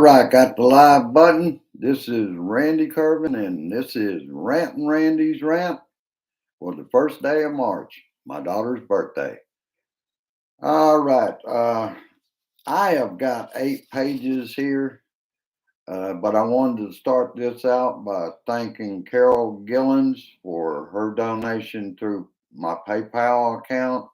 right, got the live button. This is Randy Curvin, and this is Rantin' Randy's Rant for the first day of March, my daughter's birthday. All right, I have got 8 pages here, but I wanted to start this out by thanking Carol Gillens for her donation through my PayPal account.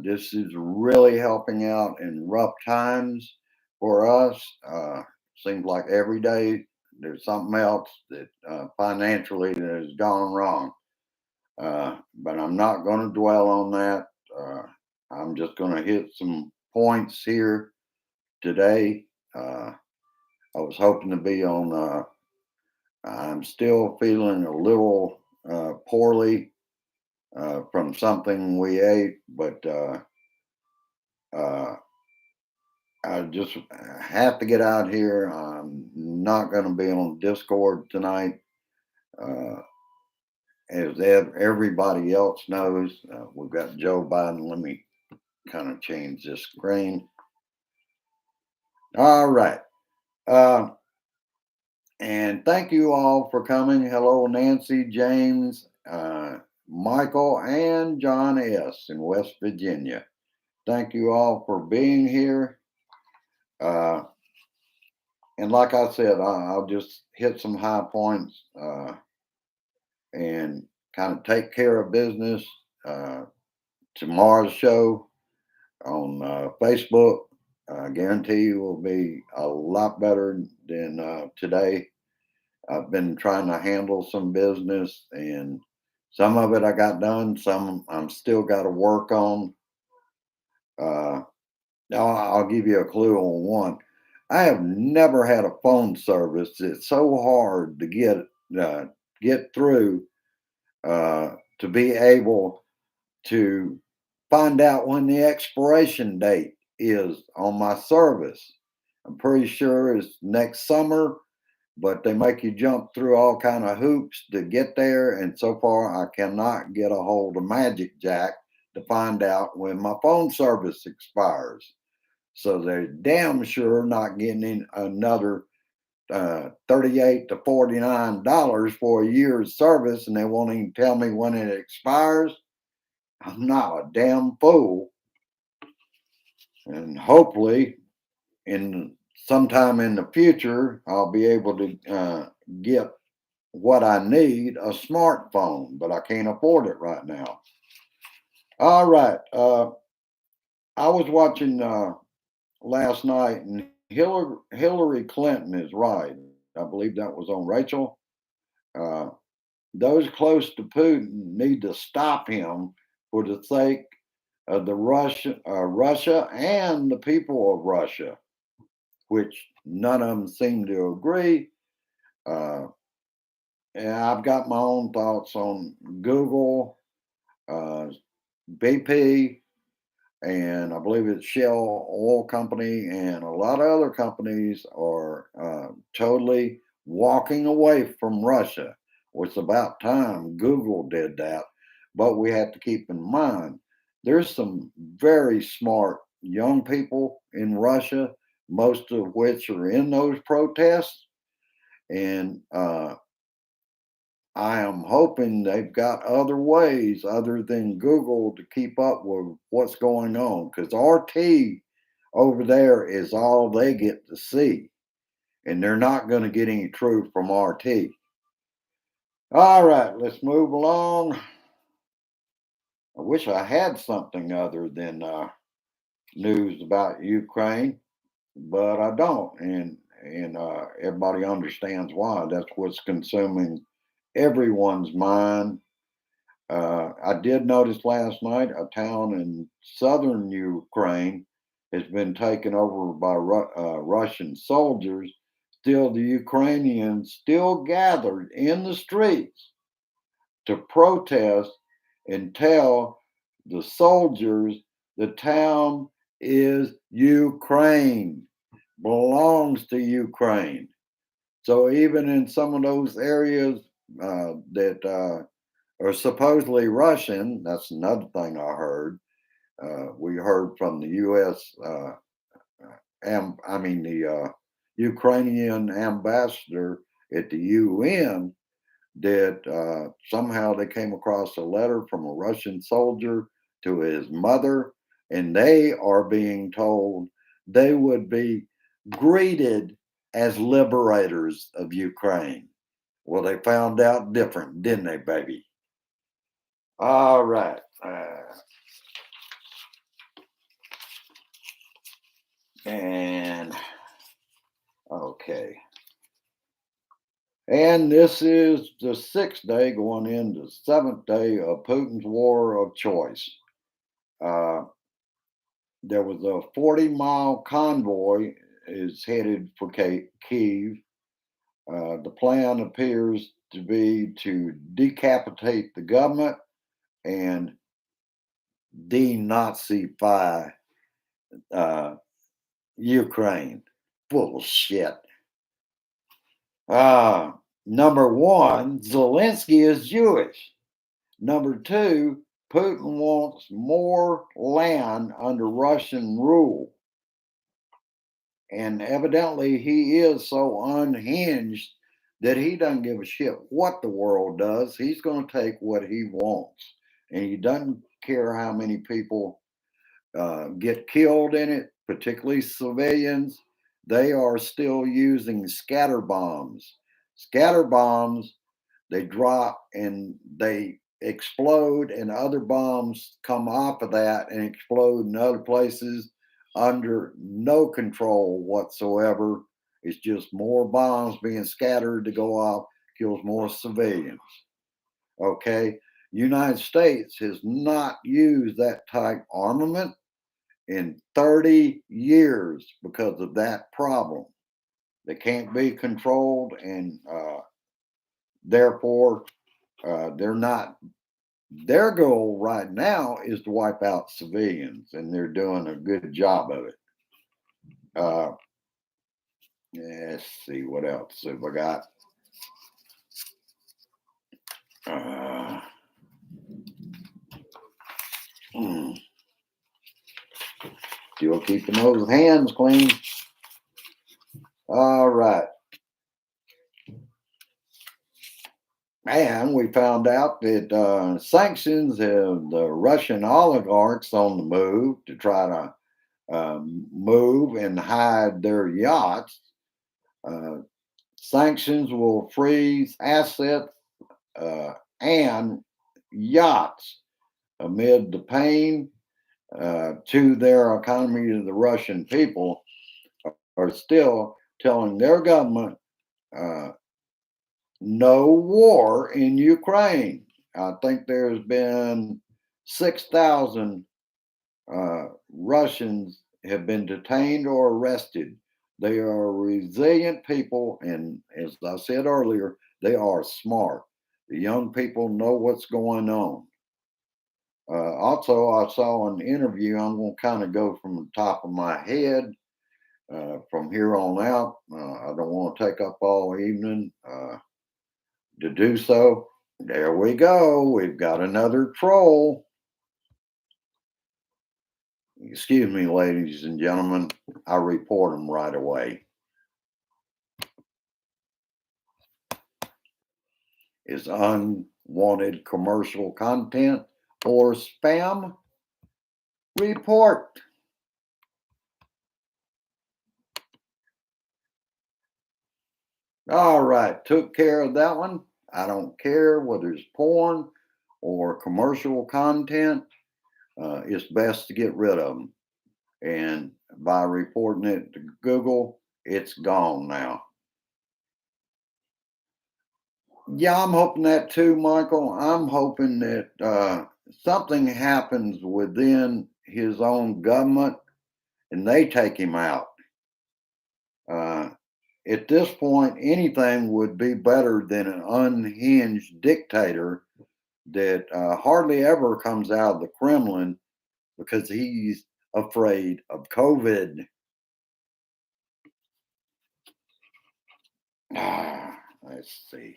This is really helping out in rough times for us. Seems like every day there's something else that financially that has gone wrong. But I'm not going to dwell on that. Uh, I'm just going to hit some points here today. I was hoping to be on. I'm still feeling a little poorly from something we ate, but uh, I just have to get out here. I'm not going to be on Discord tonight. Uh, as everybody else knows, we've got Joe Biden. Let me kind of change this screen. All right. Uh, and thank you all for coming. Hello, Nancy, James, Michael, and John S. in West Virginia. Thank you all for being here. And like I said, I'll just hit some high points and kind of take care of business. Tomorrow's show on Facebook, I guarantee you will be a lot better than today. I've been trying to handle some business, and some of it I got done, some I'm still got to work on. Now, I'll give you a clue on one. I have never had a phone service that's so hard to get through to be able to find out when the expiration date is on my service. I'm pretty sure it's next summer, but they make you jump through all kind of hoops to get there. And so far, I cannot get a hold of Magic Jack to find out when my phone service expires. So they're damn sure not getting in another $38 to $49 for a year's service, and they won't even tell me when it expires. I'm not a damn fool. And hopefully, in sometime in the future, I'll be able to get what I need, a smartphone, but I can't afford it right now. All right. I was watching last night, and Hillary Clinton is right. I believe that was on Rachel. Uh, those close to Putin need to stop him for the sake of the Russia and the people of Russia, which none of them seem to agree. Uh, and I've got my own thoughts on Google, uh, BP, and I believe it's Shell Oil Company, and a lot of other companies are totally walking away from Russia. Well, it's about time Google did that, but we have to keep in mind there's some very smart young people in Russia, most of which are in those protests, and I am hoping they've got other ways other than Google to keep up with what's going on, because RT over there is all they get to see, and they're not going to get any truth from RT. All right, let's move along. I wish I had something other than news about Ukraine, but I don't, and everybody understands why. That's what's consuming everyone's mind. I did notice last night a town in southern Ukraine has been taken over by Russian soldiers. Still, the Ukrainians still gathered in the streets to protest and tell the soldiers the town is Ukraine, belongs to Ukraine. So even in some of those areas that are supposedly Russian. That's another thing I heard. We heard from the U.S. I mean the Ukrainian ambassador at the UN that somehow they came across a letter from a Russian soldier to his mother, and they are being told they would be greeted as liberators of Ukraine. Well, they found out different, didn't they, baby? All right. And okay. And this is the sixth day going into the seventh day of Putin's war of choice. Uh, there was a 40-mile convoy is headed for Kiev. The plan appears to be to decapitate the government and denazify Ukraine. Bullshit. Number one, Zelensky is Jewish. Number two, Putin wants more land under Russian rule. And evidently, he is so unhinged that he doesn't give a shit what the world does. He's going to take what he wants. And he doesn't care how many people get killed in it, particularly civilians. They are still using scatter bombs. Scatter bombs, they drop and they explode, and other bombs come off of that and explode in other places under no control whatsoever. It's just more bombs being scattered to go off, kills more civilians. Okay. United States has not used that type armament in 30 years because of that problem. They can't be controlled, and therefore they're not. Their goal right now is to wipe out civilians, and they're doing a good job of it. Let's see what else have I got. Still keeping those hands clean. All right. And we found out that sanctions have the Russian oligarchs on the move to try to move and hide their yachts. Sanctions will freeze assets and yachts amid the pain to their economy. To the Russian people are still telling their government no war in Ukraine. I think there's been 6,000 Russians have been detained or arrested. They are resilient people, and as I said earlier, they are smart. The young people know what's going on. Also, I saw an interview. I'm going to kind of go from the top of my head from here on out. I don't want to take up all evening to do so. There we go. We've got another troll. Excuse me, ladies and gentlemen. I report them right away. Is unwanted commercial content or spam? Report. All right, took care of that one. I don't care whether it's porn or commercial content. It's best to get rid of them. And by reporting it to Google, it's gone now. Yeah, I'm hoping that too, Michael. I'm hoping that something happens within his own government and they take him out. At this point, anything would be better than an unhinged dictator that hardly ever comes out of the Kremlin because he's afraid of COVID. Let's see.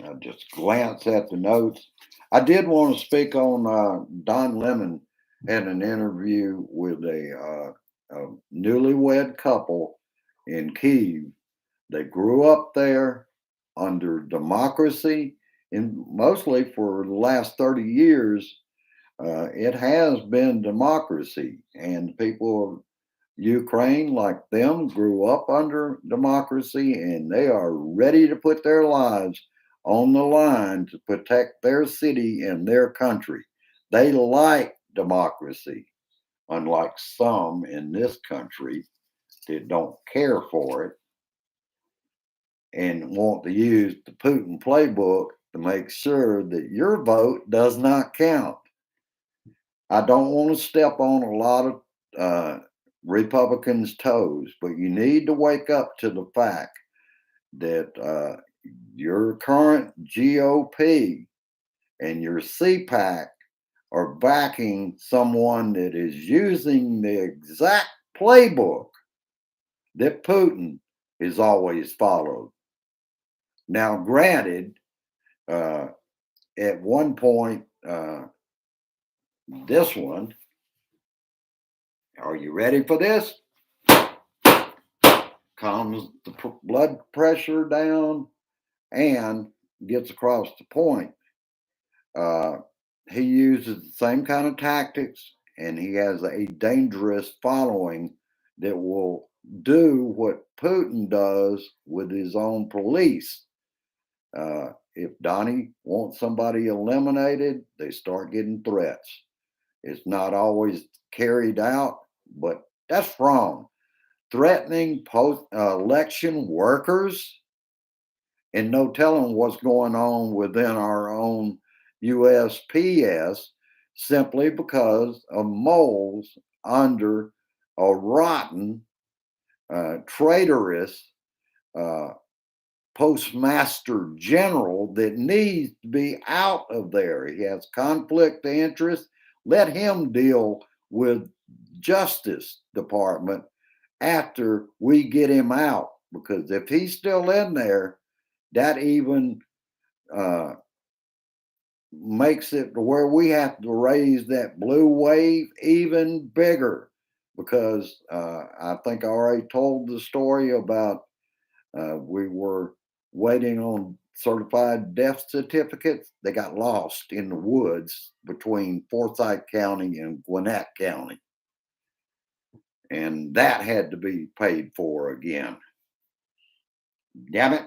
I'll just glance at the notes. I did want to speak on Don Lemon. had an interview with a newlywed couple in Kiev. They grew up there under democracy, and mostly for the last 30 years, it has been democracy. And people of Ukraine, like them, grew up under democracy, and they are ready to put their lives on the line to protect their city and their country. They like democracy, unlike some in this country that don't care for it and want to use the Putin playbook to make sure that your vote does not count. I don't want to step on a lot of Republicans' toes, but you need to wake up to the fact that your current GOP and your CPAC are backing someone that is using the exact playbook that Putin has always followed. Now, granted, at one point, this one, are you ready for this? Calms the blood pressure down and gets across the point. Uh, he uses the same kind of tactics, and he has a dangerous following that will do what Putin does with his own police. If Donnie wants somebody eliminated, they start getting threats. It's not always carried out, but that's wrong. Threatening post election workers, and no telling what's going on within our own USPS simply because of moles under a rotten, traitorous uh, postmaster general that needs to be out of there. He has conflict of interest. Let him deal with Justice Department after we get him out, because if he's still in there, that even uh, makes it to where we have to raise that blue wave even bigger. Because I think I already told the story about we were waiting on certified death certificates. They got lost in the woods between Forsyth County and Gwinnett County. And that had to be paid for again. Damn it.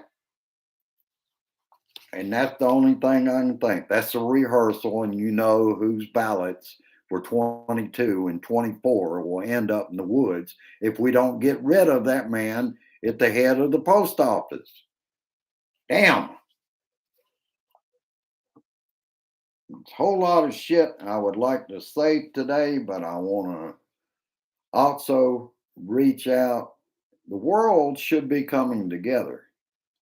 And that's the only thing I can think. That's a rehearsal, and you know whose ballots for 22 and 24 will end up in the woods if we don't get rid of that man at the head of the post office. Damn. It's a whole lot of shit I would like to say today, but I want to also reach out. The world should be coming together.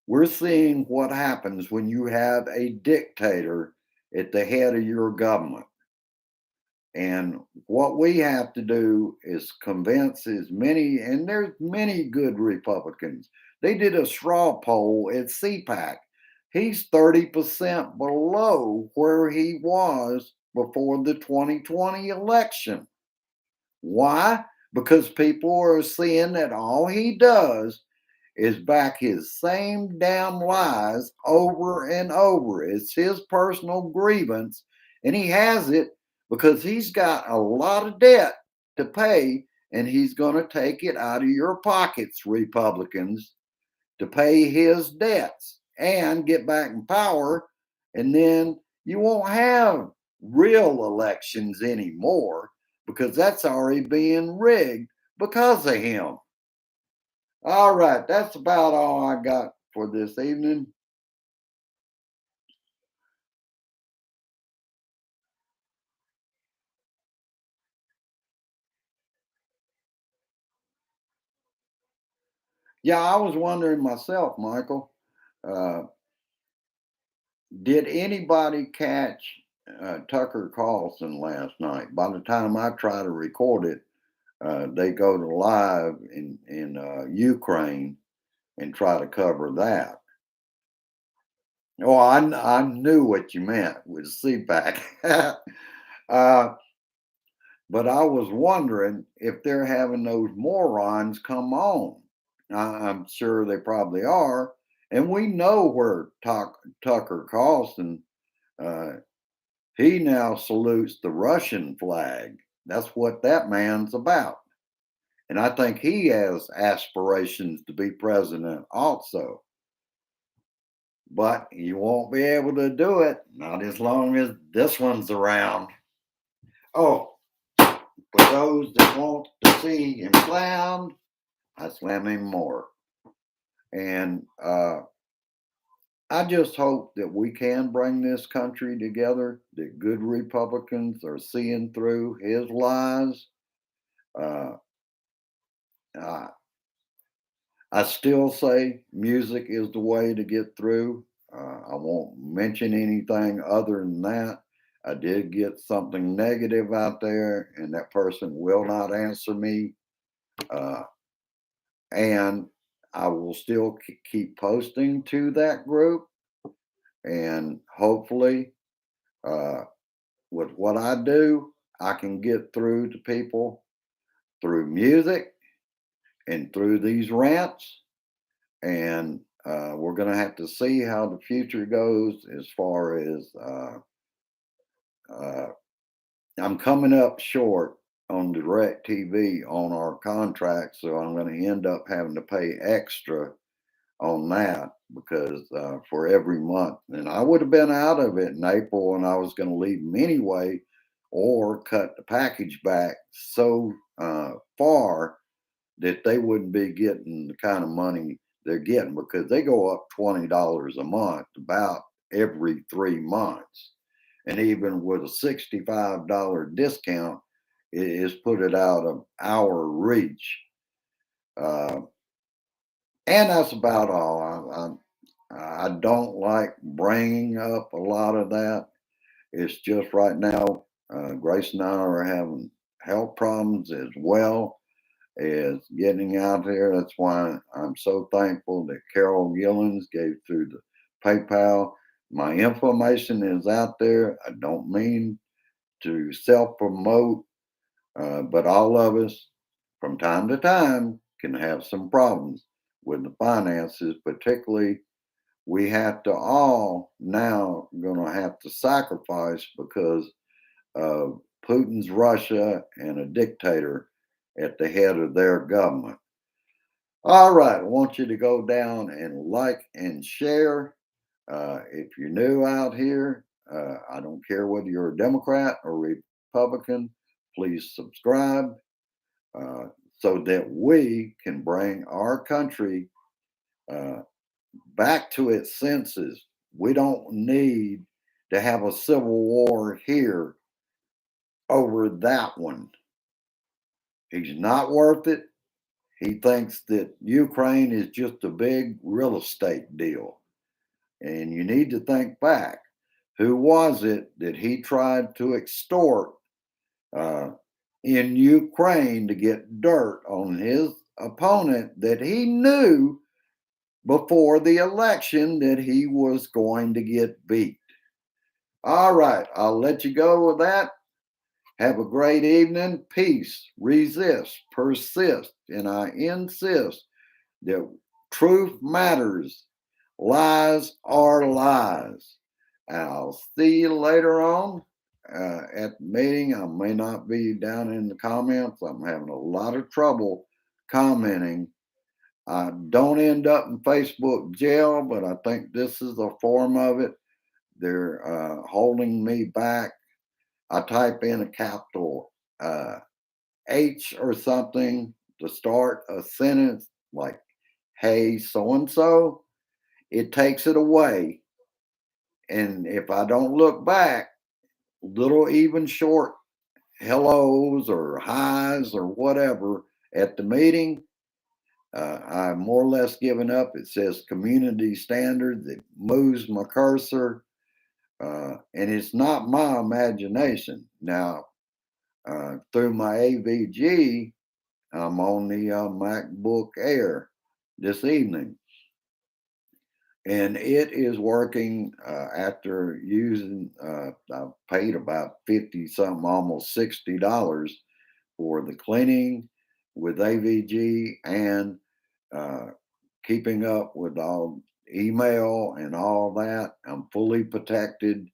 We're seeing what happens when you have a dictator at the head of your government. And what we have to do is convince as many, and there's many good Republicans. They did a straw poll at CPAC. He's 30% below where he was before the 2020 election. Why? Because people are seeing that all he does is back his same damn lies over and over. It's his personal grievance, and he has it because he's got a lot of debt to pay, and he's going to take it out of your pockets, Republicans, to pay his debts and get back in power. And then you won't have real elections anymore because that's already being rigged because of him. All right, that's about all I got for this evening. Yeah, I was wondering myself, Michael, uh, did anybody catch Tucker Carlson last night? By the time I try to record it, they go to live in Ukraine and try to cover that. Oh, I knew what you meant with CPAC. uh, But I was wondering if they're having those morons come on. I'm sure they probably are. And we know where Tucker Carlson, uh, he now salutes the Russian flag. That's what that man's about. And I think he has aspirations to be president also. But you won't be able to do it, not as long as this one's around. Oh, for those that want to see him slammed, I slam him more. And I just hope that we can bring this country together, that good Republicans are seeing through his lies. Uh, I, I still say music is the way to get through. I won't mention anything other than that. I did get something negative out there, and that person will not answer me. Uh, and I will still keep posting to that group, and hopefully, uh, with what I do, I can get through to people through music and through these rants. And we're going to have to see how the future goes as far as uh, I'm coming up short on direct TV on our contract, so I'm going to end up having to pay extra on that because for every month. And I would have been out of it in April and I was going to leave them anyway or cut the package back so far that they wouldn't be getting the kind of money they're getting because they go up $20 a month about every 3 months. And even with a $65 discount, it is put it out of our reach. Uh, and that's about all. I don't like bringing up a lot of that. It's just right now, Grace and I are having health problems as well as getting out there. That's why I'm so thankful that Carol Gillens gave through the PayPal. My information is out there. I don't mean to self promote, but all of us from time to time can have some problems with the finances, particularly we have to all now going to have to sacrifice because of Putin's Russia and a dictator at the head of their government. All right, I want you to go down and like and share. If you're new out here, I don't care whether you're a Democrat or Republican, please subscribe uh, so that we can bring our country uh, back to its senses. We don't need to have a civil war here over that one. He's not worth it. He thinks that Ukraine is just a big real estate deal. And you need to think back. Who was it that he tried to extort uh, in Ukraine to get dirt on his opponent that he knew before the election that he was going to get beat? All right, I'll let you go with that. Have a great evening. Peace, resist, persist, and I insist that truth matters. Lies are lies. I'll see you later on at the meeting. I may not be down in the comments. I'm having a lot of trouble commenting. I don't end up in Facebook jail, but I think this is a form of it. They're holding me back. I type in a capital H or something to start a sentence like, hey, so and so, it takes it away. And if I don't look back, little even short hellos or highs or whatever at the meeting, I've more or less given up. It says community standards. It moves my cursor. And it's not my imagination. Now, through my AVG, I'm on the MacBook Air this evening. and it is working. After using, I paid about 50 something, almost $60 for the cleaning with AVG and uh, keeping up with all email and all that. I'm fully protected.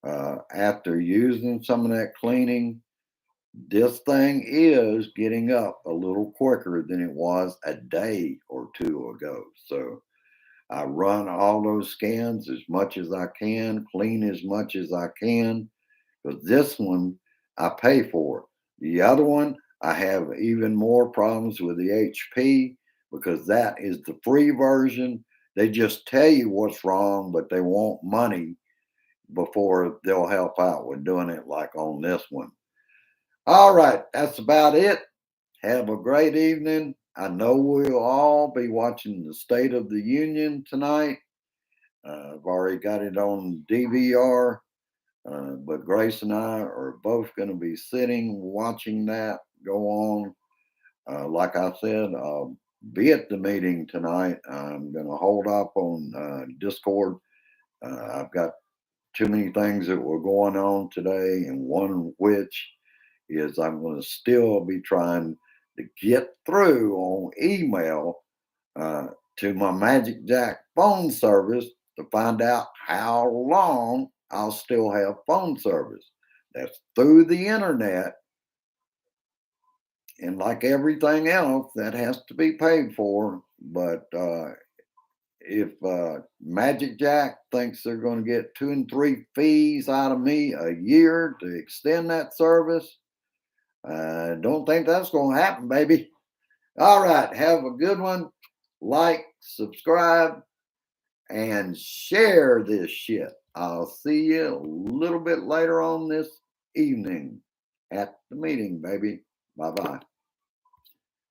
After using some of that cleaning, this thing is getting up a little quicker than it was a day or two ago. So I run all those scans as much as I can, clean as much as I can, because this one I pay for. The other one, I have even more problems with the HP because that is the free version. They just tell you what's wrong, but they want money before they'll help out with doing it like on this one. All right, that's about it. Have a great evening. I know we'll all be watching the State of the Union tonight. I've already got it on DVR, but Grace and I are both going to be sitting watching that go on. Like I said, I'll be at the meeting tonight. I'm going to hold up on Discord. I've got too many things that were going on today, and one of which is I'm going to still be trying to get through on email uh, to my Magic Jack phone service to find out how long I'll still have phone service. That's through the internet. And like everything else, that has to be paid for. But if Magic Jack thinks they're going to get 2 and 3 fees out of me a year to extend that service, I don't think that's going to happen, baby. All right. Have a good one. Like, subscribe, and share this shit. I'll see you a little bit later on this evening at the meeting, baby. Bye bye.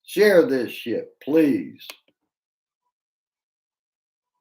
Share this shit, please.